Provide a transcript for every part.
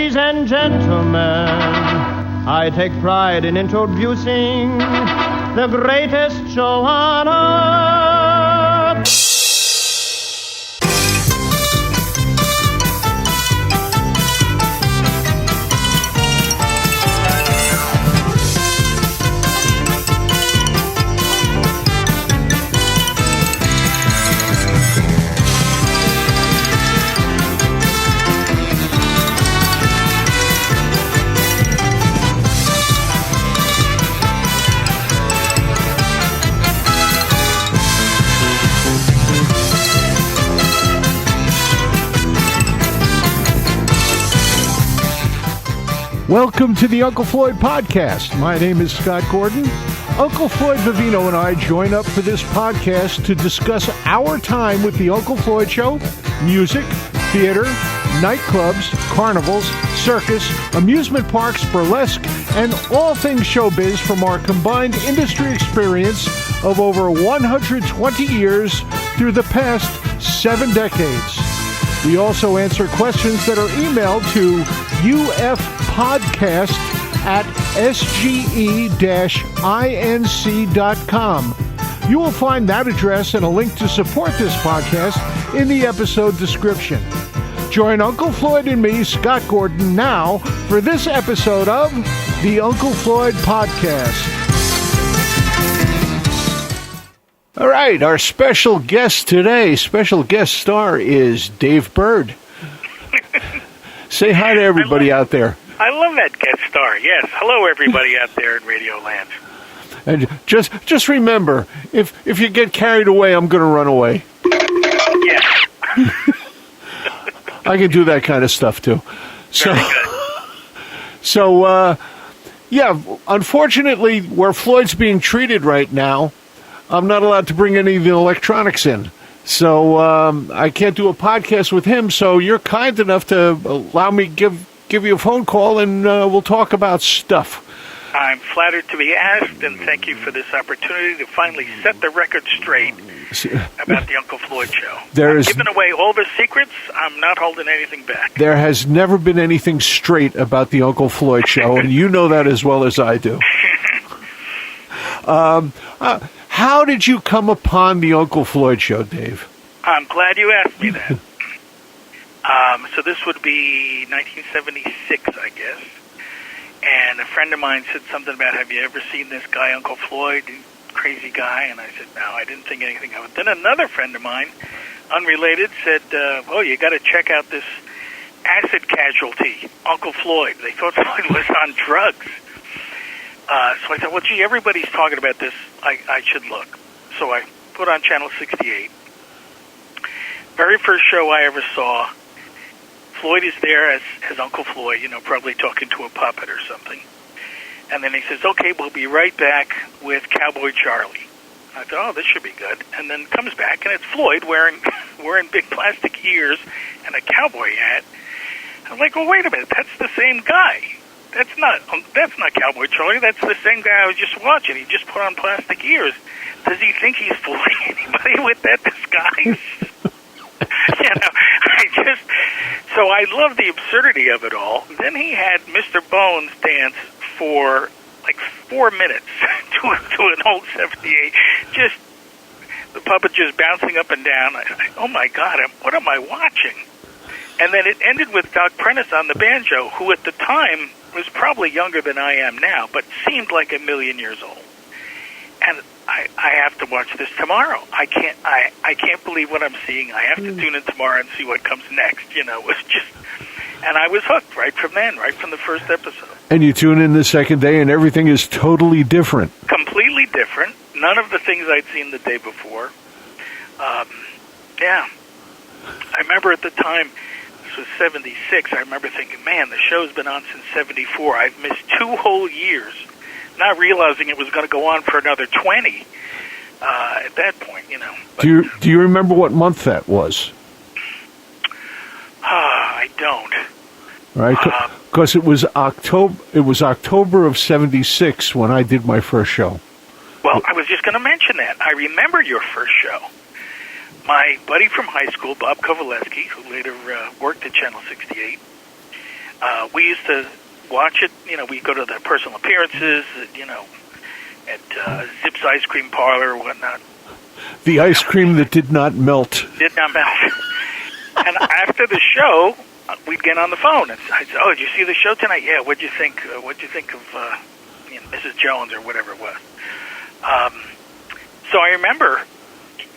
Ladies and gentlemen, I take pride in introducing the greatest show on earth. Welcome to the Uncle Floyd Podcast. My name is Scott Gordon. Uncle Floyd Vivino and I join up for this podcast to discuss our time with the Uncle Floyd Show, music, theater, nightclubs, carnivals, circus, amusement parks, burlesque, and all things showbiz from our combined industry experience of over 120 years through the past 7 decades. We also answer questions that are emailed to ufpodcast@sge-inc.com. You will find that address and a link to support this podcast in the episode description. Join Uncle Floyd and me, Scott Gordon, now for this episode of the Uncle Floyd Podcast. All right, our special guest today, special guest star is Dave Burd. Say hi to everybody out there. I love that guest star, yes. Hello, everybody out there in Radio Land. And just remember, if you get carried away, I'm going to run away. Yeah. I can do that kind of stuff, too. Very good. So, unfortunately, where Floyd's being treated right now, I'm not allowed to bring any of the electronics in. So I can't do a podcast with him, so you're kind enough to allow me give you a phone call, and we'll talk about stuff. I'm flattered to be asked, and thank you for this opportunity to finally set the record straight about the Uncle Floyd Show. I'm giving away all the secrets. I'm not holding anything back. There has never been anything straight about the Uncle Floyd Show, and you know that as well as I do. How did you come upon the Uncle Floyd Show, Dave? I'm glad you asked me that. So this would be 1976, I guess. And a friend of mine said something about, have you ever seen this guy, Uncle Floyd? Crazy guy. And I said, no, I didn't think anything of it. Then another friend of mine, unrelated, said, oh, you got to check out this acid casualty, Uncle Floyd. They thought Floyd was on drugs. So I thought, well, gee, everybody's talking about this. I should look. So I put on Channel 68. Very first show I ever saw, Floyd is there as Uncle Floyd, probably talking to a puppet or something. And then he says, okay, we'll be right back with Cowboy Charlie. I thought, oh, this should be good. And then comes back, and it's Floyd wearing big plastic ears and a cowboy hat. And I'm like, well, wait a minute, that's the same guy. That's not Cowboy Charlie. That's the same guy I was just watching. He just put on plastic ears. Does he think he's fooling anybody with that disguise? So I love the absurdity of it all. Then he had Mr. Bones dance for like 4 minutes to an old 78. Just the puppet just bouncing up and down. Oh my God, what am I watching? And then it ended with Doc Prentice on the banjo, who at the time was probably younger than I am now, but seemed like a million years old. And I have to watch this tomorrow. I can't believe what I'm seeing. I have to tune in tomorrow and see what comes next. It was just, and I was hooked right from the first episode. And you tune in the second day, and everything is totally different. Completely different. None of the things I'd seen the day before. I remember at the time, this was 76, I remember thinking, man, the show's been on since 74. I've missed 2 whole years, not realizing it was going to go on for another 20 at that point, But, do you remember what month that was? I don't. Right, because it was October of 76 when I did my first show. Well, I was just going to mention that. I remember your first show. My buddy from high school, Bob Kovaleski, who later worked at Channel 68, We used to watch it. We go to the personal appearances, at Zip's Ice Cream Parlor or whatnot. The ice cream that did not melt. Did not melt. And after the show, we'd get on the phone and I'd say, "Oh, did you see the show tonight? Yeah. What'd you think? What'd you think of Mrs. Jones or whatever it was?" So I remember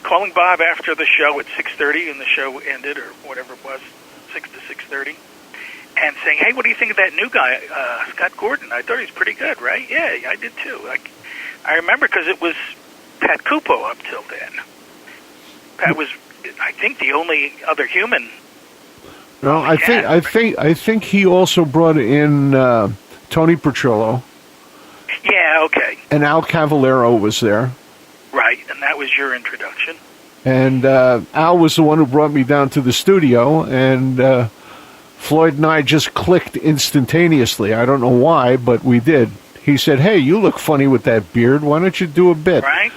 calling Bob after the show at 6:30, and the show ended, or whatever it was, 6 to 6:30, and saying, "Hey, what do you think of that new guy, Scott Gordon? I thought he was pretty good, right?" "Yeah, I did too." I remember because it was Pat Cupo up till then. Pat was, I think, the only other human. No, I think he also brought in Tony Petrillo. Yeah, okay. And Al Cavallero was there. Right, and that was your introduction. And Al was the one who brought me down to the studio, and Floyd and I just clicked instantaneously. I don't know why, but we did. He said, "Hey, you look funny with that beard. Why don't you do a bit?" Right.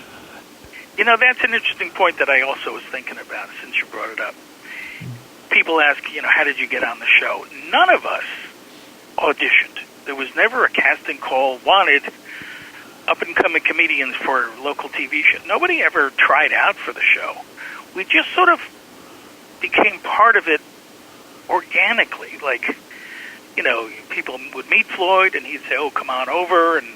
That's an interesting point that I also was thinking about since you brought it up. People ask, how did you get on the show? None of us auditioned. There was never a casting call wanted up-and-coming comedians for local TV shows. Nobody ever tried out for the show. We just sort of became part of it organically. Like, people would meet Floyd, and he'd say, "Oh, come on over," and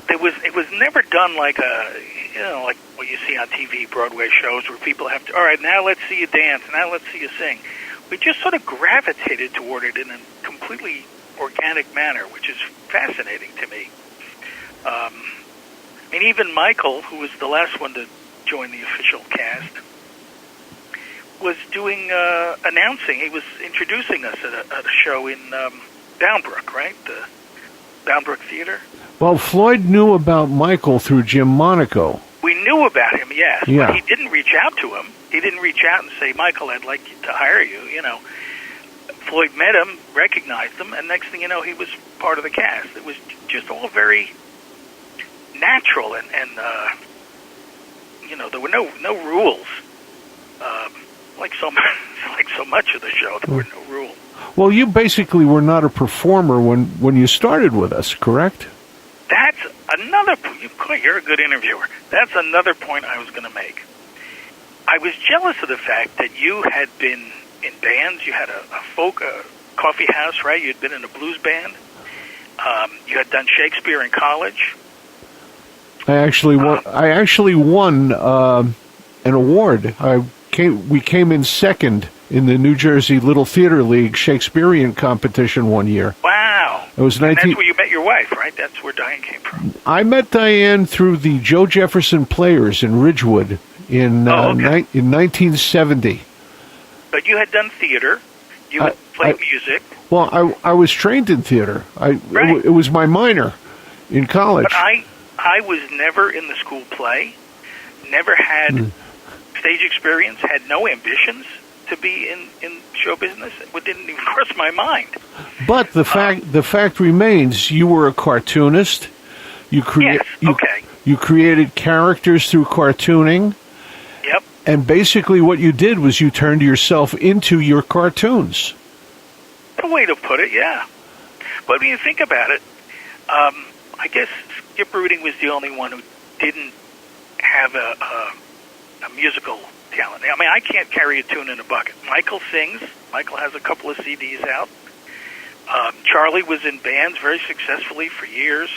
it was never done like like what you see on TV, Broadway shows, where people have to, "All right, now let's see you dance, now let's see you sing." We just sort of gravitated toward it in a completely organic manner, which is fascinating to me. And even Michael, who was the last one to join the official cast, was doing announcing. He was introducing us at a show in Downbrook, right? The Downbrook Theater. Well, Floyd knew about Michael through Jim Monaco. We knew about him, yes, yeah. But he didn't reach out to him. He didn't reach out and say, "Michael, I'd like to hire you." Floyd met him, recognized him, and next thing you know, he was part of the cast. It was just all very natural, and there were no rules. Like so much of the show, there were no rules. Well, you basically were not a performer when you started with us, correct? That's another. You're a good interviewer. That's another point I was going to make. I was jealous of the fact that you had been in bands. You had a folk coffee house, right? You had been in a blues band. You had done Shakespeare in college. I actually won an award. We came in second in the New Jersey Little Theater League Shakespearean competition one year. Wow. It was And that's where you met your wife, right? That's where Diane came from. I met Diane through the Joe Jefferson Players in Ridgewood in 1970. But you had done theater. You had played music. Well, I was trained in theater. Right. It was my minor in college. But I was never in the school play, never had stage experience, had no ambitions to be in show business. It didn't even cross my mind. But the fact remains, you were a cartoonist. You created characters through cartooning. Yep. And basically what you did was you turned yourself into your cartoons. The way to put it, yeah. But when you think about it, I guess Skip Ruding was the only one who didn't have a musical talent. I mean, I can't carry a tune in a bucket. Michael sings. Michael has a couple of CDs out. Charlie was in bands very successfully for years.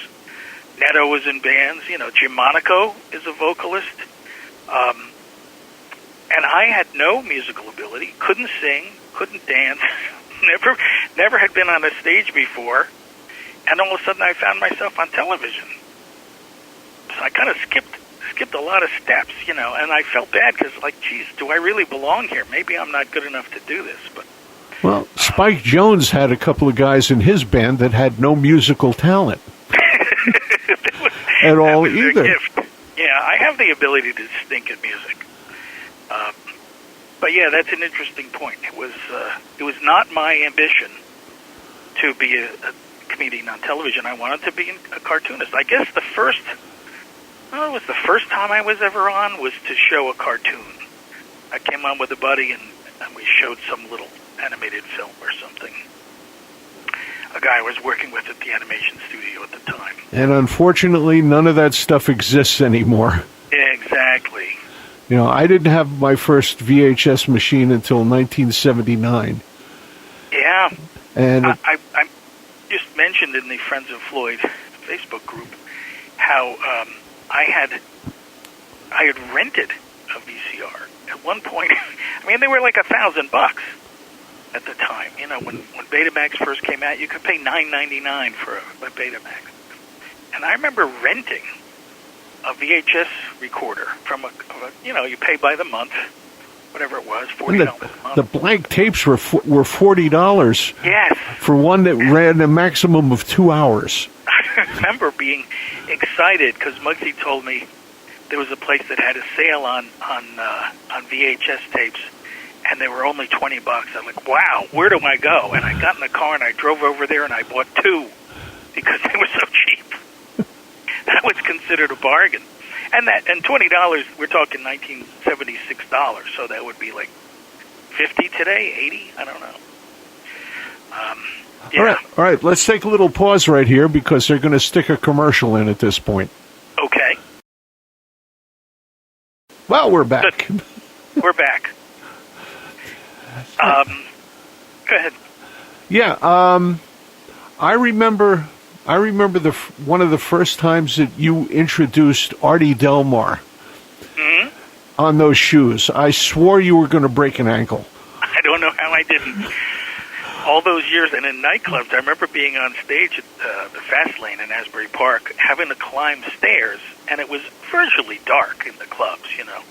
Neto was in bands. Jim Monaco is a vocalist. And I had no musical ability, couldn't sing, couldn't dance, never had been on a stage before. And all of a sudden I found myself on television. So I kind of skipped a lot of steps, and I felt bad because, geez, do I really belong here? Maybe I'm not good enough to do this. But Spike Jones had a couple of guys in his band that had no musical talent at all either. A gift. Yeah, I have the ability to stink at music. But yeah, that's an interesting point. It was not my ambition to be a comedian on television. I wanted to be a cartoonist. I guess the first time I was ever on was to show a cartoon. I came on with a buddy, and and we showed some little animated film or something. A guy I was working with at the animation studio at the time. And unfortunately, none of that stuff exists anymore. Exactly. You know, I didn't have my first VHS machine until 1979. Yeah. And I just mentioned in the Friends of Floyd Facebook group how I had rented a VCR at one point. I mean, they were like $1,000 at the time. You know, when Betamax first came out, you could pay $9.99 for a Betamax. And I remember renting a VHS recorder from you pay by the month, whatever it was, $40 a month. The blank tapes were $40. Yes. For one that ran a maximum of 2 hours. I remember being excited because Muggsy told me there was a place that had a sale on VHS tapes, and they were only $20. I'm like, wow, where do I go? And I got in the car and I drove over there and I bought 2 because they were so cheap. That was considered a bargain. And $20, we're talking $1976, so that would be like $50 today, $80, I don't know. Yeah. All right, let's take a little pause right here because they're going to stick a commercial in at this point. Okay. Well, we're back. Good. We're back. Go ahead. Yeah, I remember one of the first times that you introduced Artie Delmar on those shoes. I swore you were going to break an ankle. I don't know how I didn't. All those years, and in nightclubs, I remember being on stage at the Fast Lane in Asbury Park, having to climb stairs, and it was virtually dark in the clubs, you know.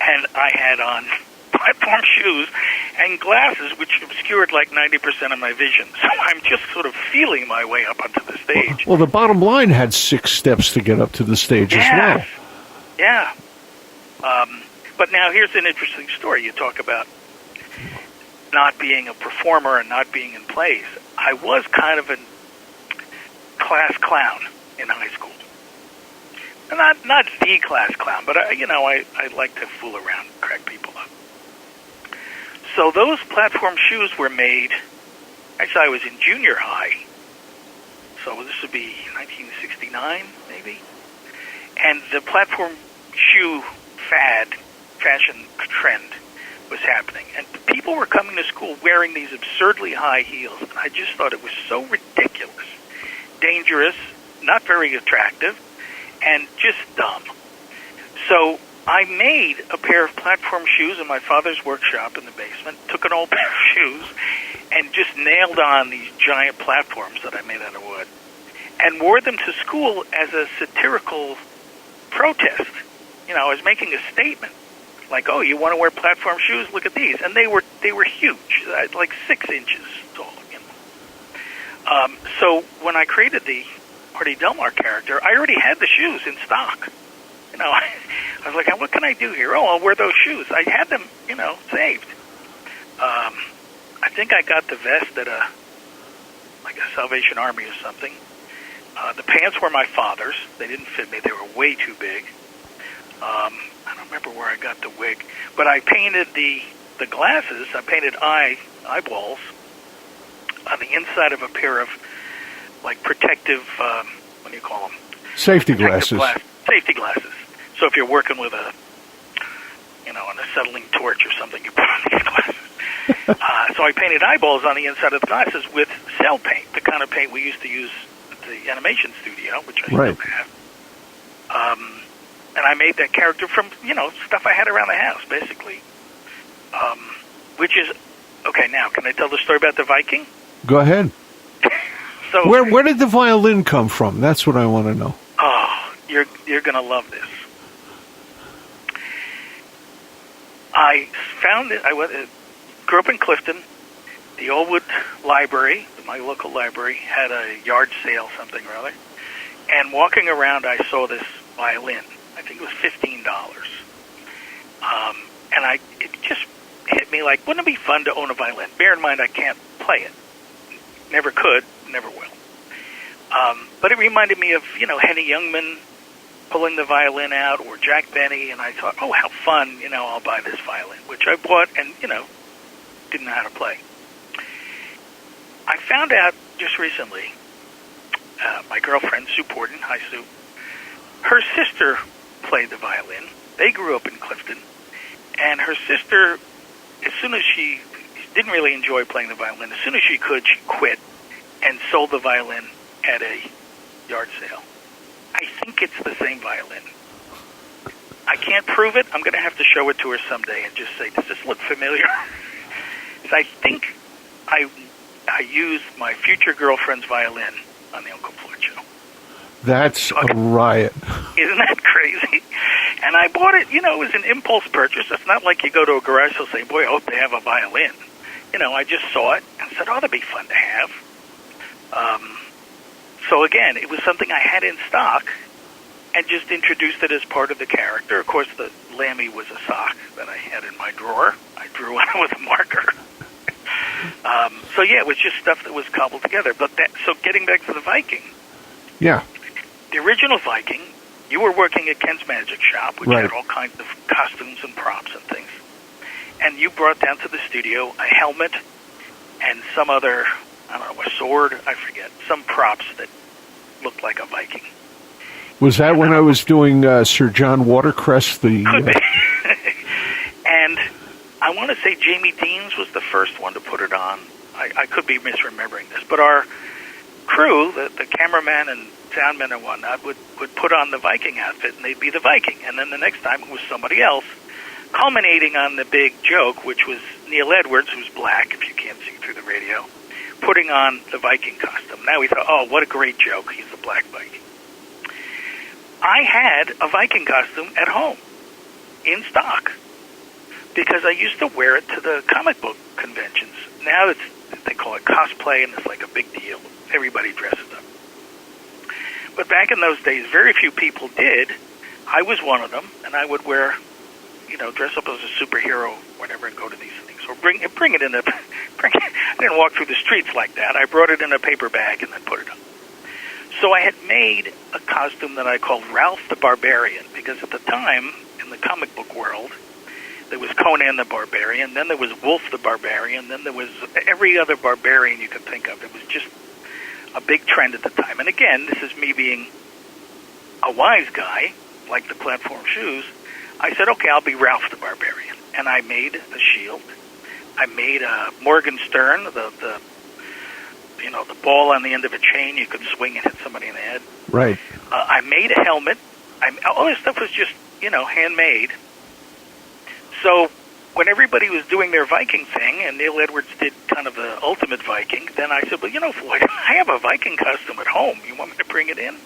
And I had on platform shoes and glasses, which obscured like 90% of my vision. So I'm just sort of feeling my way up onto the stage. Well, the bottom line had 6 steps to get up to the stage as well. Yeah. But now here's an interesting story. You talk about not being a performer and not being in plays. I was kind of a class clown in high school. Not the class clown, but I like to fool around and crack people up. So those platform shoes were made, actually I was in junior high, so this would be 1969 maybe, and the platform shoe fashion trend was happening, and people were coming to school wearing these absurdly high heels, and I just thought it was so ridiculous, dangerous, not very attractive, and just dumb. So I made a pair of platform shoes in my father's workshop in the basement, took an old pair of shoes, and just nailed on these giant platforms that I made out of wood, and wore them to school as a satirical protest. You know, I was making a statement, like, oh, you want to wear platform shoes? Look at these. And they were huge, like 6 inches tall. You know. So when I created the Artie Delmar character, I already had the shoes in stock. You know, I was like, what can I do here? Oh, I'll wear those shoes. I had them, saved. I think I got the vest at a Salvation Army or something. The pants were my father's. They didn't fit me. They were way too big. I don't remember where I got the wig, but I painted the glasses. I painted eyeballs on the inside of a pair of protective. What do you call them? Safety glasses. Safety glasses. So if you're working with an acetylene torch or something, you put on these glasses. So I painted eyeballs on the inside of the glasses with cell paint, the kind of paint we used to use at the animation studio, which I still have. And I made that character from, stuff I had around the house, basically. Which is, okay, now, can I tell the story about the Viking? Go ahead. So Where did the violin come from? That's what I want to know. Oh, you're going to love this. I found it, I grew up in Clifton. The Oldwood Library, my local library, had a yard sale, something or other. And walking around, I saw this violin. I think it was $15. And it just hit me like, wouldn't it be fun to own a violin? Bear in mind, I can't play it. Never could, never will. But it reminded me of, Henny Youngman pulling the violin out, or Jack Benny, and I thought, oh, how fun, I'll buy this violin, which I bought, and, didn't know how to play. I found out just recently, my girlfriend, Sue Porton, hi Sue, her sister played the violin. They grew up in Clifton, and her sister, as soon as she didn't really enjoy playing the violin, as soon as she could, she quit and sold the violin at a yard sale. I think it's the same violin. I can't prove it. I'm going to have to show it to her someday and just say, does this look familiar? So I think I used my future girlfriend's violin on the Uncle Floyd Show. That's a riot. Isn't that crazy? And I bought it, it was an impulse purchase. It's not like you go to a garage sale saying, boy, I hope they have a violin. I just saw it and said, oh, that'd be fun to have. So again, it was something I had in stock and just introduced it as part of the character. Of course, the Lammy was a sock that I had in my drawer. I drew on it with a marker. So yeah, it was just stuff that was cobbled together. So getting back to the Viking. Yeah. The original Viking, you were working at Ken's Magic Shop, which had all kinds of costumes and props and things. And you brought down to the studio a helmet and some other, I don't know, a sword, I forget, some props that looked like a Viking. Was that when I was doing Sir John Watercress? Could be. And I want to say Jamie Deans was the first one to put it on. I could be misremembering this, but our crew, the cameraman and soundman and whatnot, would put on the Viking outfit, and they'd be the Viking. And then the next time it was somebody else, culminating on the big joke, which was Neil Edwards, who's black, if you can't see through the radio, putting on the Viking costume. Now we thought, oh, what a great joke. He's the black Viking. I had a Viking costume at home, in stock, because I used to wear it to the comic book conventions. Now they call it cosplay, and it's like a big deal. Everybody dresses up. But back in those days, very few people did. I was one of them, and I would wear, dress up as a superhero, whatever, and go to these things. Or bring it in I didn't walk through the streets like that. I brought it in a paper bag and then put it on. So I had made a costume that I called Ralph the Barbarian, because at the time, in the comic book world, there was Conan the Barbarian, then there was Wolf the Barbarian, then there was every other barbarian you could think of. It was just a big trend at the time. And again, this is me being a wise guy, like the platform shoes. I said, okay, I'll be Ralph the Barbarian. And I made a shield. I made a Morgan Stern, the ball on the end of a chain you could swing and hit somebody in the head. Right. I made a helmet. All this stuff was just, handmade. So when everybody was doing their Viking thing, and Neil Edwards did kind of the ultimate Viking, then I said, well, Floyd, I have a Viking costume at home. You want me to bring it in?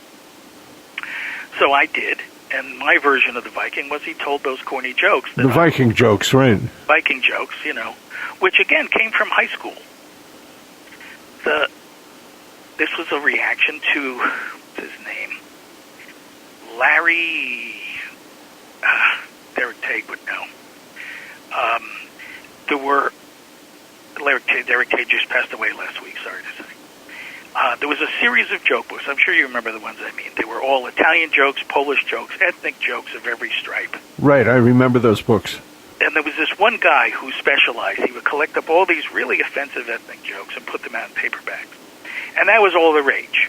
So I did, and my version of the Viking was he told those corny jokes. The Viking jokes, right. Viking jokes, which, again, came from high school. This was a reaction to, what's his name? Larry, Derek Tague would know. Derek Tague just passed away last week, sorry to say. There was a series of joke books. I'm sure you remember the ones I mean. They were all Italian jokes, Polish jokes, ethnic jokes of every stripe. Right, I remember those books. And there was this one guy who specialized. He would collect up all these really offensive ethnic jokes and put them out in paperbacks. And that was all the rage.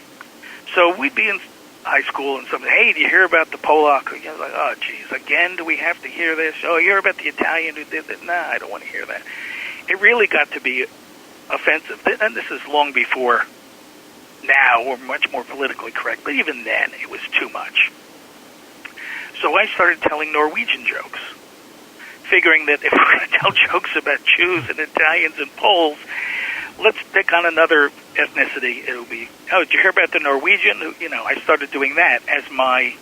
So we'd be in high school and somebody, hey, do you hear about the Polak? I was like, oh, geez, again, do we have to hear this? Oh, you hear about the Italian who did that? Nah, I don't want to hear that. It really got to be offensive. And this is long before now. We're much more politically correct. But even then, it was too much. So I started telling Norwegian jokes, figuring that if we're going to tell jokes about Jews and Italians and Poles, let's pick on another ethnicity. It'll be, oh, did you hear about the Norwegian? I started doing that as my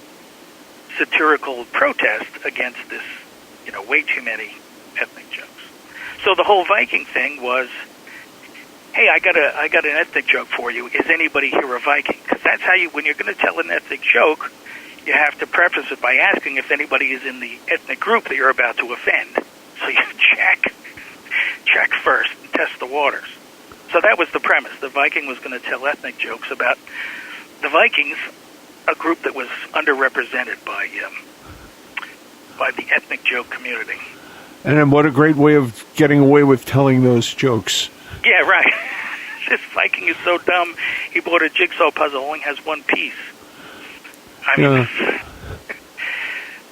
satirical protest against this, way too many ethnic jokes. So the whole Viking thing was, hey, I got an ethnic joke for you. Is anybody here a Viking? Because that's how when you're going to tell an ethnic joke, you have to preface it by asking if anybody is in the ethnic group that you're about to offend. So you check first and test the waters. So that was the premise. The Viking was going to tell ethnic jokes about the Vikings, a group that was underrepresented by the ethnic joke community. And then what a great way of getting away with telling those jokes. Yeah, right. This Viking is so dumb, he bought a jigsaw puzzle, only has one piece. I mean,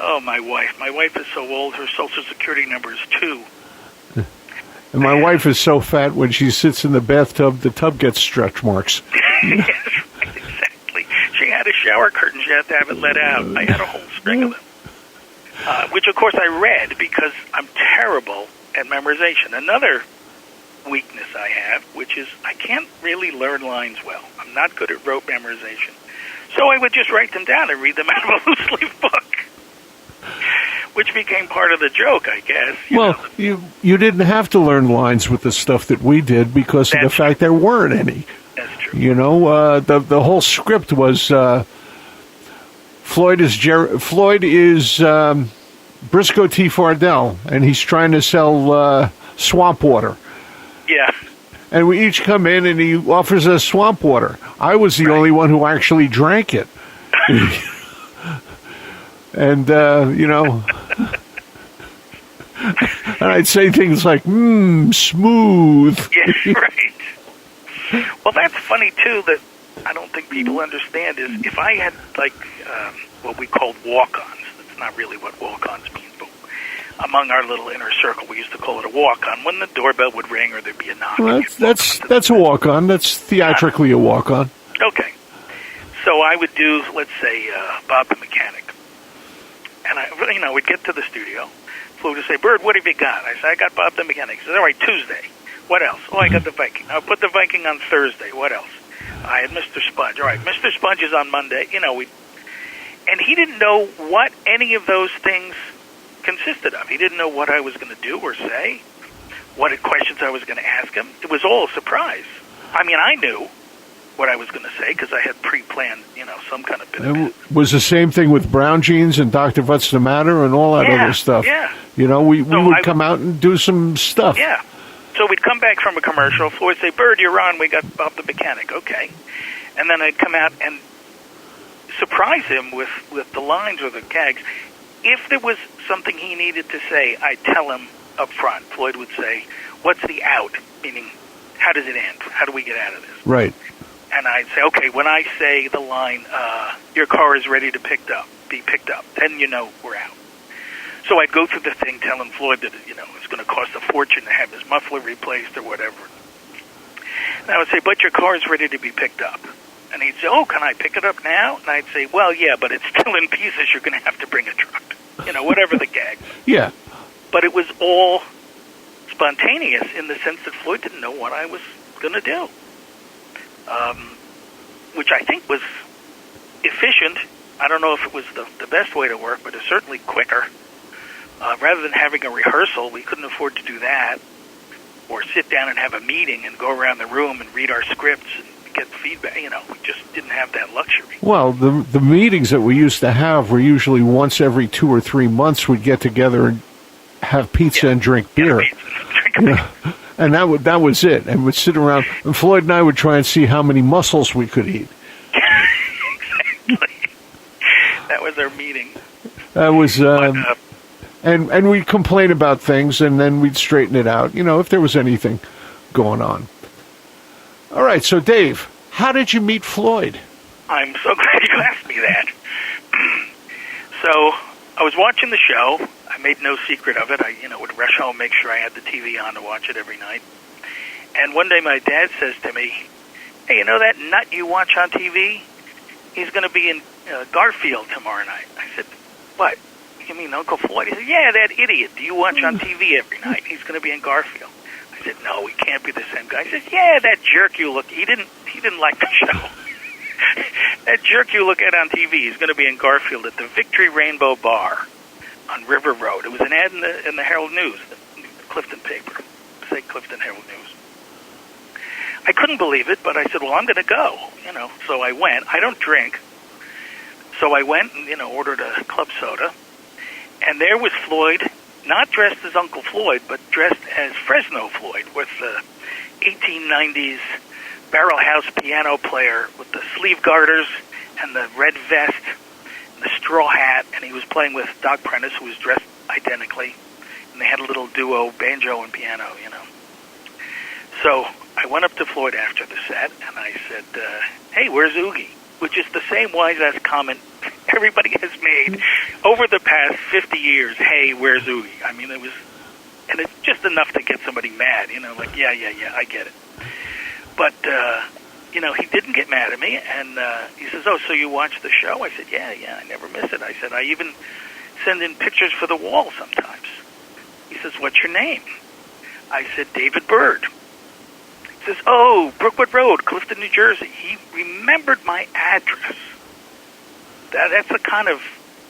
oh, my wife. My wife is so old, her Social Security number is 2. And my wife is so fat, when she sits in the bathtub, the tub gets stretch marks. Yes, right, exactly. She had a shower curtain. She had to have it let out. I had a whole string of them. Which, of course, I read because I'm terrible at memorization. Another weakness I have, which is I can't really learn lines well. I'm not good at rote memorization. So I would just write them down and read them out of a loose-leaf book, which became part of the joke, I guess. You didn't have to learn lines with the stuff that we did because of the fact there weren't any. That's true. You know, the whole script was Floyd is Briscoe T. Fardell, and he's trying to sell swamp water. Yeah. And we each come in, and he offers us swamp water. I was the only one who actually drank it. And, you know, and I'd say things like, smooth. Yeah, right. Well, that's funny, too, that I don't think people understand is if I had, like, what we called walk-ons, that's not really what walk-ons mean, but among our little inner circle, we used to call it a walk-on. When the doorbell would ring or there'd be a knock. Well, that's a walk-on. That's theatrically a walk-on. Okay. So I would do, let's say, Bob the Mechanic. And we'd get to the studio. Flo would say, Burd, what have you got? I said, I got Bob the Mechanic. He said, all right, Tuesday. What else? Oh, I got the Viking. I'll put the Viking on Thursday. What else? I had Mr. Sponge. All right, Mr. Sponge is on Monday. And he didn't know what any of those things consisted of. He didn't know what I was going to do or say, what questions I was going to ask him. It was all a surprise. I mean, I knew what I was going to say because I had pre-planned, some kind of bit of it. Was the same thing with Brown Jeans and Dr. What's the Matter and all that other stuff. Yeah. We would come out and do some stuff. Yeah. So we'd come back from a commercial. Floyd would say, Burd, you're on. We got Bob the Mechanic. Okay. And then I'd come out and surprise him with the lines or the gags. If there was something he needed to say, I'd tell him up front. Floyd would say, what's the out? Meaning, how does it end? How do we get out of this? Right. And I'd say, okay, when I say the line, your car is ready to be picked up, then we're out. So I'd go through the thing telling Floyd that, it's going to cost a fortune to have his muffler replaced or whatever. And I would say, but your car is ready to be picked up. And he'd say, oh, can I pick it up now? And I'd say, well, yeah, but it's still in pieces. You're going to have to bring a truck. Whatever the gag. Yeah. But it was all spontaneous in the sense that Floyd didn't know what I was going to do. Which I think was efficient. I don't know if it was the best way to work, but it's certainly quicker. Rather than having a rehearsal, we couldn't afford to do that, or sit down and have a meeting and go around the room and read our scripts and get feedback. We just didn't have that luxury. Well, the meetings that we used to have were usually once every 2 or 3 months. We'd get together and have pizza and drink beer. And that was it. And we'd sit around, and Floyd and I would try and see how many mussels we could eat. Exactly. That was our meeting. That was, and we'd complain about things, and then we'd straighten it out, if there was anything going on. All right, so Dave, how did you meet Floyd? I'm so glad you asked me that. So I was watching the show. I made no secret of it. I, would rush home, make sure I had the TV on to watch it every night. And one day my dad says to me, hey, that nut you watch on TV? He's going to be in Garfield tomorrow night. I said, what? You mean Uncle Floyd? He said, yeah, that idiot. Do you watch on TV every night? He's going to be in Garfield. I said, no, he can't be the same guy. He says, yeah, that jerk you look. He didn't like the show. That jerk you look at on TV, he's going to be in Garfield at the Victory Rainbow Bar on River Road. It was an ad in the Herald News, the Clifton paper, say Clifton Herald News. I couldn't believe it, but I said, well, I'm going to go, So I went. I don't drink. So I went and, ordered a club soda. And there was Floyd, not dressed as Uncle Floyd, but dressed as Fresno Floyd with the 1890s barrel house piano player with the sleeve garters and the red vest and the straw hat. And he was playing with Doc Prentice, who was dressed identically. and they had a little duo, banjo and piano, you know. So I went up to Floyd after the set, and I said, hey, where's Oogie? Which is the same wise-ass comment everybody has made over the past 50 years. Hey, where's Oogie? I mean, and it's just enough to get somebody mad, you know, like, yeah, I get it. But, you know, he didn't get mad at me, and he says, oh, so you watch the show? I said, yeah, I never miss it. I said, I even send in pictures for the wall sometimes. He says, what's your name? I said, David Burd. He says, oh, Brookwood Road, Clifton, New Jersey. He remembered my address. That's the kind of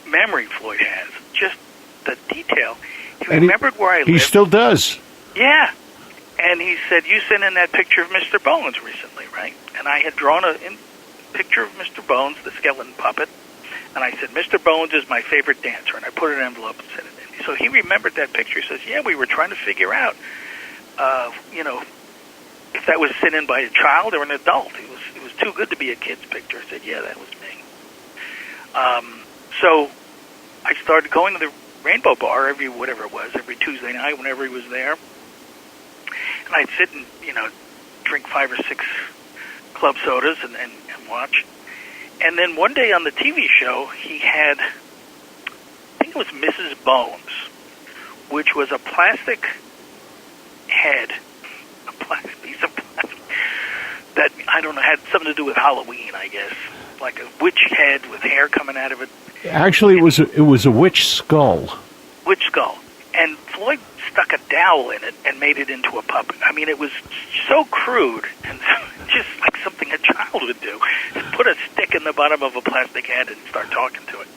memory Floyd has, just the detail. He remembered where I lived. He still does. Yeah. And he said, you sent in that picture of Mr. Bones recently, right? And I had drawn a picture of Mr. Bones, the skeleton puppet, and I said, Mr. Bones is my favorite dancer, and I put an envelope and sent it in. So he remembered that picture. He says, yeah, we were trying to figure out, you know, if that was sent in by a child or an adult. It was too good to be a kid's picture. I said, yeah, that was me. So I started going to the Rainbow Bar every Tuesday night whenever he was there. And I'd sit and, you know, drink 5 or 6 club sodas and watch. And then one day on the TV show, he had, I think it was Mrs. Bones, which was a plastic head, a plastic piece of plastic that, I don't know, had something to do with Halloween, I guess. Like a witch head with hair coming out of it. Actually, it was a witch skull. Witch skull. And Floyd stuck a dowel in it and made it into a puppet. I mean, it was so crude and just like something a child would do. Put a stick in the bottom of a plastic head and start talking to it.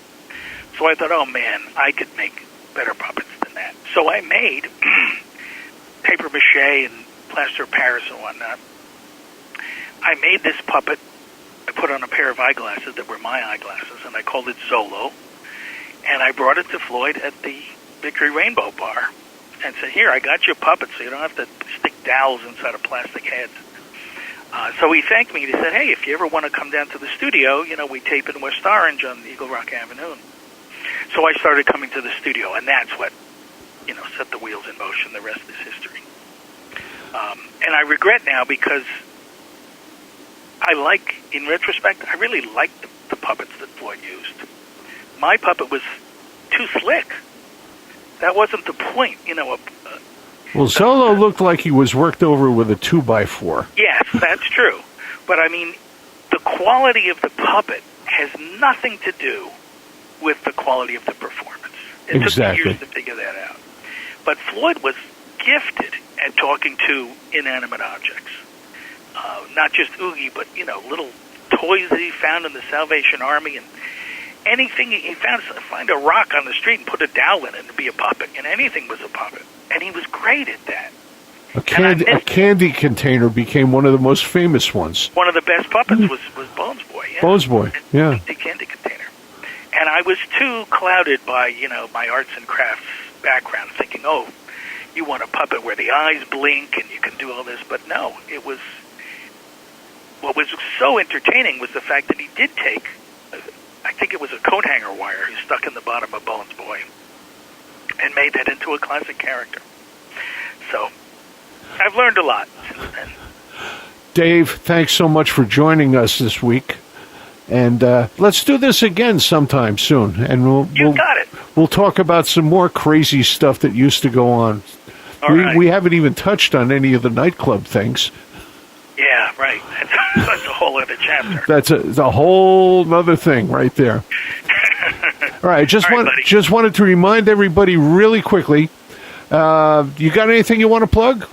So I thought, oh man, I could make better puppets than that. So I made paper mache and plaster of Paris and whatnot. I made this puppet. I put on a pair of eyeglasses that were my eyeglasses, and I called it Zolo. And I brought it to Floyd at the Victory Rainbow Bar and said, here, I got you a puppet so you don't have to stick dowels inside of plastic heads. So he thanked me. He said, hey, if you ever want to come down to the studio, you know, we tape in West Orange on Eagle Rock Avenue. So I started coming to the studio, and that's what, you know, set the wheels in motion. The rest is history. And I regret now because in retrospect, I really liked the puppets that Floyd used. My puppet was too slick. That wasn't the point, you know. Well, Zolo looked like he was worked over with a 2x4. Yes, that's true. But, I mean, the quality of the puppet has nothing to do with the quality of the performance. It exactly. took me years to figure that out. But Floyd was gifted at talking to inanimate objects. Not just Oogie, but, you know, little toys that he found in the Salvation Army and anything he found. Find a rock on the street and put a dowel in it and be a puppet, and anything was a puppet. And he was great at that. A candy container became one of the most famous ones. One of the best puppets was Bones Boy. Yeah. Bones Boy, yeah. The candy container. And I was too clouded by, you know, my arts and crafts background, thinking, oh, you want a puppet where the eyes blink and you can do all this. But no, it was... What was so entertaining was the fact that he did take, I think it was a coat hanger wire he stuck in the bottom of Bones Boy and made that into a classic character. So, I've learned a lot since then. Dave, thanks so much for joining us this week. And let's do this again sometime soon. And got it. We'll talk about some more crazy stuff that used to go on. We haven't even touched on any of the nightclub things. Yeah, right. That's a whole other chapter. That's a whole other thing right there. All right, just wanted to remind everybody really quickly. You got anything you want to plug?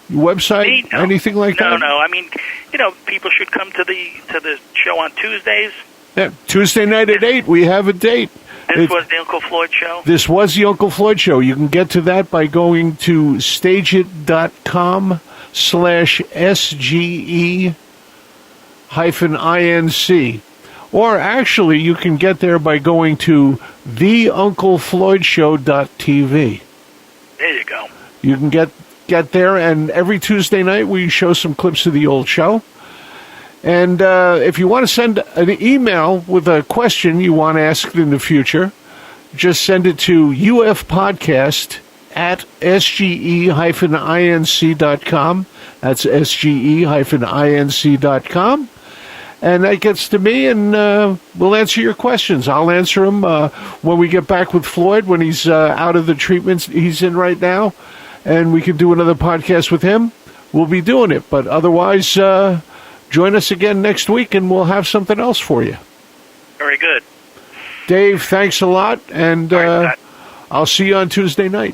Your website? No. Anything like that? No. I mean, you know, people should come to the show on Tuesdays. Yeah, Tuesday night at 8. We have a date. This was the Uncle Floyd Show? This was the Uncle Floyd Show. You can get to that by going to stageit.com/SGE-INC. Or actually, you can get there by going to theunclefloydshow.tv. There you go. You can get there, and every Tuesday night we show some clips of the old show. And if you want to send an email with a question you want asked in the future, just send it to ufpodcast at sge-inc.com. That's sge-inc.com. And that gets to me, and we'll answer your questions. I'll answer them when we get back with Floyd, when he's out of the treatments he's in right now, and we can do another podcast with him. We'll be doing it. But otherwise, join us again next week, and we'll have something else for you. Very good. Dave, thanks a lot, and I'll see you on Tuesday night.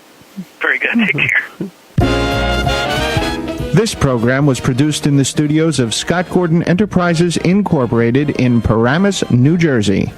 Very good. Take care. This program was produced in the studios of Scott Gordon Enterprises, Incorporated in Paramus, New Jersey.